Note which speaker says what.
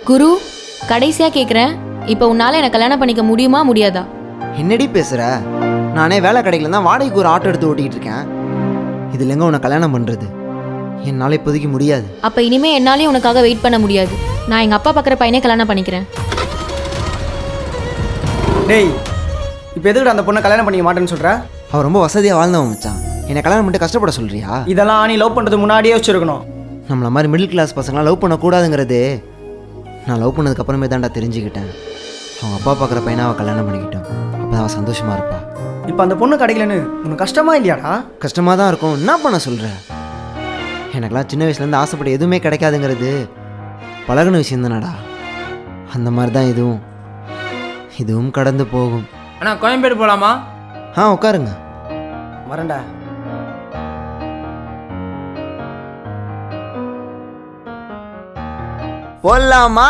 Speaker 1: குரு, கடைசியாக கேட்குறேன், இப்போ உன்னால் என்னை கல்யாணம் பண்ணிக்க முடியுமா முடியாதா?
Speaker 2: என்னடி பேசுகிற? நானே வேலை கிடைக்கல தான் வாடகைக்கு ஒரு ஆட்டோ எடுத்து ஓட்டிகிட்டு இருக்கேன். இதில் எங்கே உன்னை கல்யாணம் பண்ணுறது? என்னால் இப்போதைக்கு முடியாது.
Speaker 1: அப்போ இனிமேல் என்னாலையும் உனக்காக வெயிட் பண்ண முடியாது. நான் எங்கள் அப்பா பார்க்குற பையனே கல்யாணம் பண்ணிக்கிறேன்.
Speaker 3: டேய், இப்போ எதுக்கு அந்த பொண்ணை கல்யாணம் பண்ணிக்க மாட்டேன்னு சொல்கிற?
Speaker 2: அவள் ரொம்ப வசதியாக வாழ்ந்தவன் மச்சான். என்னை கல்யாணம் பண்ணிட்டு கஷ்டப்பட சொல்கிறியா?
Speaker 3: இதெல்லாம் நீ லவ் பண்ணுறது முன்னாடியே வச்சுருக்கணும்.
Speaker 2: நம்மள மாதிரி மிடில் கிளாஸ் பசங்களாம் லவ் பண்ணக்கூடாதுங்கிறது நான் லவ் பண்ணதுக்கப்புறமே தான்டா தெரிஞ்சுக்கிட்டேன். அவங்க அப்பா பார்க்குற பையனை அவள் கல்யாணம் பண்ணிக்கிட்டோம். அப்போ தான் அவள் சந்தோஷமாக இருப்பா.
Speaker 3: இப்போ அந்த பொண்ணு கிடைக்கலன்னு உனக்கு கஷ்டமா இல்லையாடா?
Speaker 2: கஷ்டமாக தான் இருக்கும். என்ன பண்ண சொல்கிற? எனக்கெல்லாம் சின்ன வயசுலேருந்து ஆசைப்பட்டு எதுவுமே கிடைக்காதுங்கிறது பழகின விஷயம் தானடா. அந்த மாதிரி தான் இதுவும் கடந்து போகும்.
Speaker 4: அண்ணா கோயம்பேடு போகலாமா?
Speaker 2: உட்காருங்க.
Speaker 3: வரேன்டா.
Speaker 2: போடலாமா?